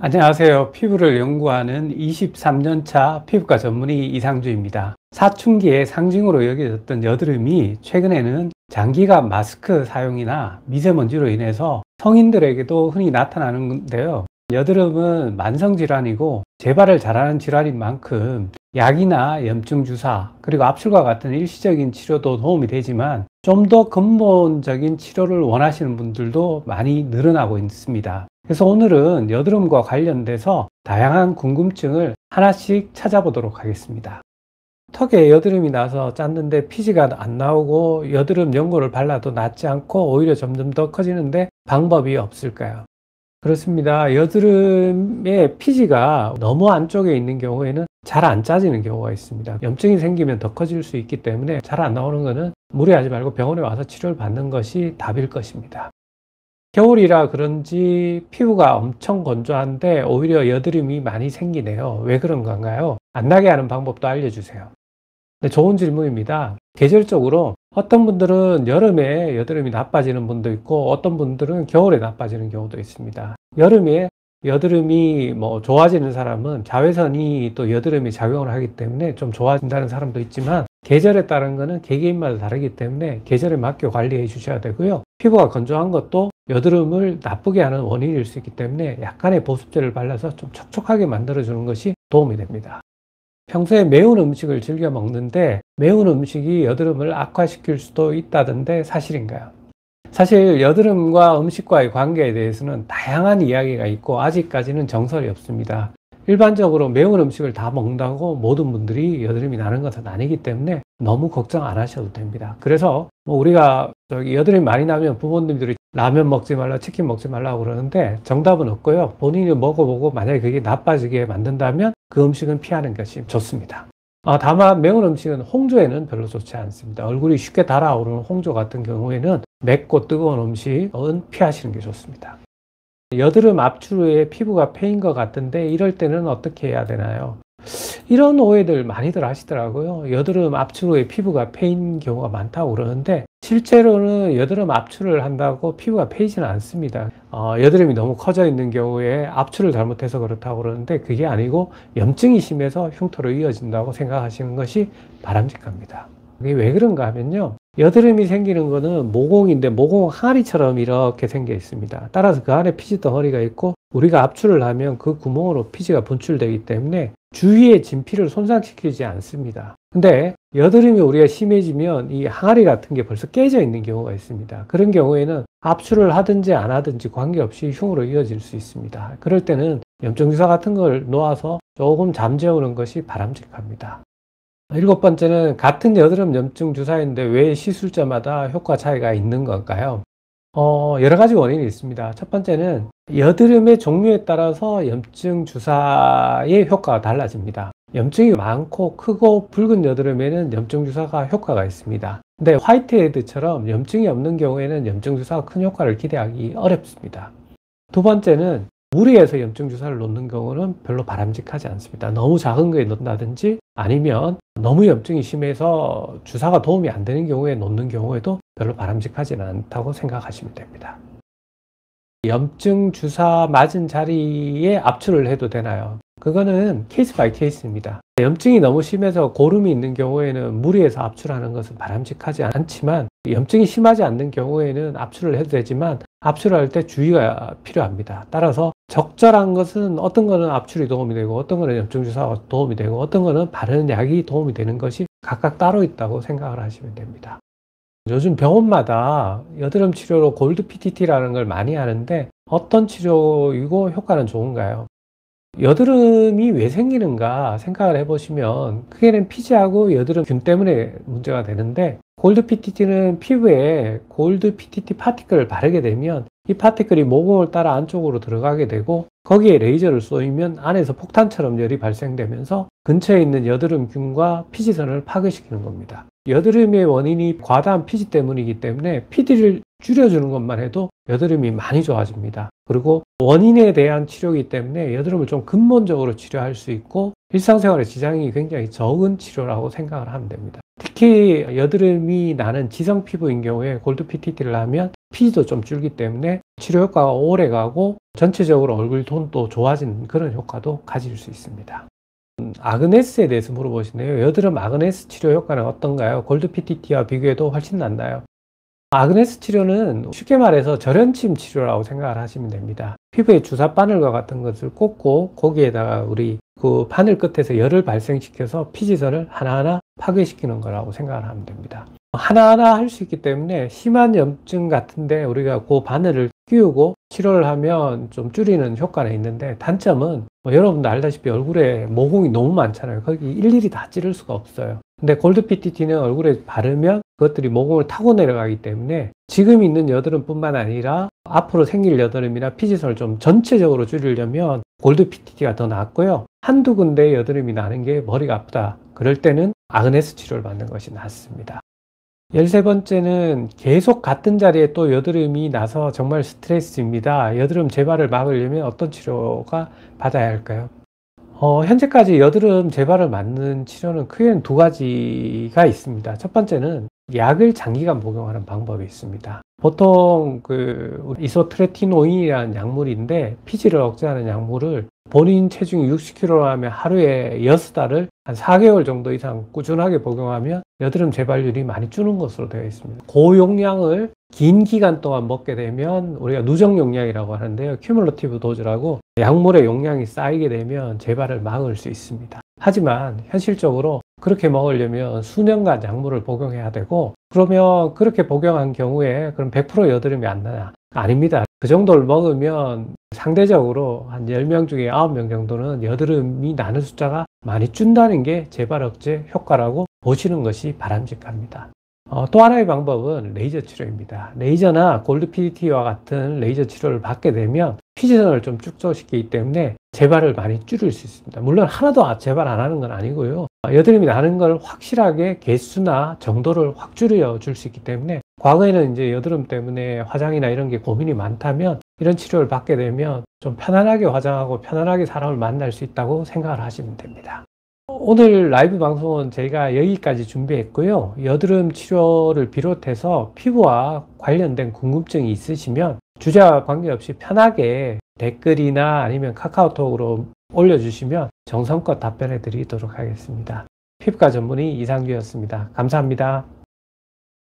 안녕하세요. 피부를 연구하는 23년차 피부과 전문의 이상주입니다. 사춘기의 상징으로 여겨졌던 여드름이 최근에는 장기간 마스크 사용이나 미세먼지로 인해서 성인들에게도 흔히 나타나는데요. 여드름은 만성질환이고 재발을 잘하는 질환인 만큼 약이나 염증 주사 그리고 압출과 같은 일시적인 치료도 도움이 되지만 좀 더 근본적인 치료를 원하시는 분들도 많이 늘어나고 있습니다. 그래서 오늘은 여드름과 관련돼서 다양한 궁금증을 하나씩 찾아보도록 하겠습니다. 턱에 여드름이 나서 짰는데 피지가 안 나오고 여드름 연고를 발라도 낫지 않고 오히려 점점 더 커지는데 방법이 없을까요? 그렇습니다. 여드름의 피지가 너무 안쪽에 있는 경우에는 잘 안 짜지는 경우가 있습니다. 염증이 생기면 더 커질 수 있기 때문에 잘 안 나오는 것은 무리하지 말고 병원에 와서 치료를 받는 것이 답일 것입니다. 겨울이라 그런지 피부가 엄청 건조한데 오히려 여드름이 많이 생기네요. 왜 그런 건가요? 안 나게 하는 방법도 알려주세요. 네, 좋은 질문입니다. 계절적으로 어떤 분들은 여름에 여드름이 나빠지는 분도 있고 어떤 분들은 겨울에 나빠지는 경우도 있습니다. 여름에 여드름이 좋아지는 사람은 자외선이 또 여드름이 작용을 하기 때문에 좀 좋아진다는 사람도 있지만 계절에 따른 거는 개개인마다 다르기 때문에 계절에 맞게 관리해 주셔야 되고요. 피부가 건조한 것도 여드름을 나쁘게 하는 원인일 수 있기 때문에 약간의 보습제를 발라서 좀 촉촉하게 만들어 주는 것이 도움이 됩니다. 평소에 매운 음식을 즐겨 먹는데 매운 음식이 여드름을 악화시킬 수도 있다던데 사실인가요? 사실 여드름과 음식과의 관계에 대해서는 다양한 이야기가 있고 아직까지는 정설이 없습니다. 일반적으로 매운 음식을 다 먹는다고 모든 분들이 여드름이 나는 것은 아니기 때문에 너무 걱정 안 하셔도 됩니다. 그래서 우리가 여드름이 많이 나면 부모님들이 라면 먹지 말라, 치킨 먹지 말라고 그러는데 정답은 없고요. 본인이 먹어보고 만약에 그게 나빠지게 만든다면 그 음식은 피하는 것이 좋습니다. 다만 매운 음식은 홍조에는 별로 좋지 않습니다. 얼굴이 쉽게 달아오르는 홍조 같은 경우에는 맵고 뜨거운 음식은 피하시는 게 좋습니다. 여드름 압출 후에 피부가 패인 것 같은데 이럴 때는 어떻게 해야 되나요? 이런 오해들 많이들 하시더라고요. 여드름 압출 후에 피부가 패인 경우가 많다고 그러는데 실제로는 여드름 압출을 한다고 피부가 패이지는 않습니다. 여드름이 너무 커져 있는 경우에 압출을 잘못해서 그렇다고 그러는데 그게 아니고 염증이 심해서 흉터로 이어진다고 생각하시는 것이 바람직합니다. 이게 왜 그런가 하면요. 여드름이 생기는 거는 모공인데 모공 항아리처럼 이렇게 생겨 있습니다. 따라서 그 안에 피지 덩어리가 있고 우리가 압출을 하면 그 구멍으로 피지가 분출되기 때문에 주위의 진피를 손상시키지 않습니다. 근데 여드름이 우리가 심해지면 이 항아리 같은 게 벌써 깨져 있는 경우가 있습니다. 그런 경우에는 압출을 하든지 안 하든지 관계없이 흉으로 이어질 수 있습니다. 그럴 때는 염증주사 같은 걸 놓아서 조금 잠재우는 것이 바람직합니다. 7번째는 같은 여드름 염증 주사인데 왜 시술자마다 효과 차이가 있는 건가요? 여러 가지 원인이 있습니다. 첫 번째는 여드름의 종류에 따라서 염증 주사의 효과가 달라집니다. 염증이 많고 크고 붉은 여드름에는 염증 주사가 효과가 있습니다. 근데 화이트헤드처럼 염증이 없는 경우에는 염증 주사가 큰 효과를 기대하기 어렵습니다. 두 번째는 무리해서 염증 주사를 놓는 경우는 별로 바람직하지 않습니다. 너무 작은 거에 놓는다든지 아니면 너무 염증이 심해서 주사가 도움이 안 되는 경우에 놓는 경우에도 별로 바람직하지는 않다고 생각하시면 됩니다. 염증 주사 맞은 자리에 압출을 해도 되나요? 그거는 케이스 바이 케이스입니다. 염증이 너무 심해서 고름이 있는 경우에는 무리해서 압출하는 것은 바람직하지 않지만 염증이 심하지 않는 경우에는 압출을 해도 되지만 압출할 때 주의가 필요합니다. 따라서 적절한 것은 어떤 거는 압출이 도움이 되고 어떤 거는 염증 주사가 도움이 되고 어떤 거는 바르는 약이 도움이 되는 것이 각각 따로 있다고 생각을 하시면 됩니다. 요즘 병원마다 여드름 치료로 골드 PTT라는 걸 많이 하는데 어떤 치료이고 효과는 좋은가요? 여드름이 왜 생기는가 생각을 해보시면 크게는 피지하고 여드름균 때문에 문제가 되는데 골드 PTT는 피부에 골드 PTT 파티클을 바르게 되면 이 파티클이 모공을 따라 안쪽으로 들어가게 되고 거기에 레이저를 쏘이면 안에서 폭탄처럼 열이 발생되면서 근처에 있는 여드름균과 피지선을 파괴시키는 겁니다. 여드름의 원인이 과다한 피지 때문이기 때문에 피지를 줄여주는 것만 해도 여드름이 많이 좋아집니다. 그리고 원인에 대한 치료이기 때문에 여드름을 좀 근본적으로 치료할 수 있고 일상생활에 지장이 굉장히 적은 치료라고 생각을 하면 됩니다. 특히 여드름이 나는 지성 피부인 경우에 골드 PTT를 하면 피지도 좀 줄기 때문에 치료 효과가 오래 가고 전체적으로 얼굴 톤도 좋아지는 그런 효과도 가질 수 있습니다. 아그네스에 대해서 물어보시네요. 여드름 아그네스 치료 효과는 어떤가요? 골드 PTT와 비교해도 훨씬 낫나요? 아그네스 치료는 쉽게 말해서 절연침 치료라고 생각을 하시면 됩니다. 피부에 주사 바늘과 같은 것을 꽂고 거기에다가 우리 그 바늘 끝에서 열을 발생시켜서 피지선을 하나하나 파괴시키는 거라고 생각을 하면 됩니다. 하나하나 할 수 있기 때문에 심한 염증 같은데 우리가 그 바늘을 끼우고 치료를 하면 좀 줄이는 효과는 있는데, 단점은 여러분도 알다시피 얼굴에 모공이 너무 많잖아요. 거기 일일이 다 찌를 수가 없어요. 근데 골드 PTT는 얼굴에 바르면 그것들이 모공을 타고 내려가기 때문에 지금 있는 여드름뿐만 아니라 앞으로 생길 여드름이나 피지선을 좀 전체적으로 줄이려면 골드 PTT가 더 낫고요. 한두 군데 여드름이 나는 게 머리가 아프다, 그럴 때는 아그네스 치료를 받는 것이 낫습니다. 13번째는 계속 같은 자리에 또 여드름이 나서 정말 스트레스입니다. 여드름 재발을 막으려면 어떤 치료가 받아야 할까요? 현재까지 여드름 재발을 막는 치료는 크게는 두 가지가 있습니다. 첫 번째는 약을 장기간 복용하는 방법이 있습니다. 보통 이소트레티노인이라는 약물인데, 피지를 억제하는 약물을 본인 체중이 60kg라면 하루에 6달을 한 4개월 정도 이상 꾸준하게 복용하면 여드름 재발률이 많이 주는 것으로 되어 있습니다. 고용량을 긴 기간 동안 먹게 되면 우리가 누적 용량이라고 하는데요. 큐뮬러티브 도즈라고 약물의 용량이 쌓이게 되면 재발을 막을 수 있습니다. 하지만 현실적으로 그렇게 먹으려면 수년간 약물을 복용해야 되고, 그러면 그렇게 복용한 경우에 그럼 100% 여드름이 안 나냐? 아닙니다. 그 정도를 먹으면 상대적으로 한 10명 중에 9명 정도는 여드름이 나는 숫자가 많이 준다는 게 재발 억제 효과라고 보시는 것이 바람직합니다. 또 하나의 방법은 레이저 치료입니다. 레이저나 골드 PTT와 같은 레이저 치료를 받게 되면 피지선을 좀 축소시키기 때문에 재발을 많이 줄일 수 있습니다. 물론 하나도 재발 안 하는 건 아니고요. 여드름이 나는 걸 확실하게 개수나 정도를 확 줄여 줄 수 있기 때문에, 과거에는 이제 여드름 때문에 화장이나 이런 게 고민이 많다면 이런 치료를 받게 되면 좀 편안하게 화장하고 편안하게 사람을 만날 수 있다고 생각을 하시면 됩니다. 오늘 라이브 방송은 저희가 여기까지 준비했고요. 여드름 치료를 비롯해서 피부와 관련된 궁금증이 있으시면 주제와 관계없이 편하게 댓글이나 아니면 카카오톡으로 올려주시면 정성껏 답변해 드리도록 하겠습니다. 피부과 전문의 이상규였습니다. 감사합니다.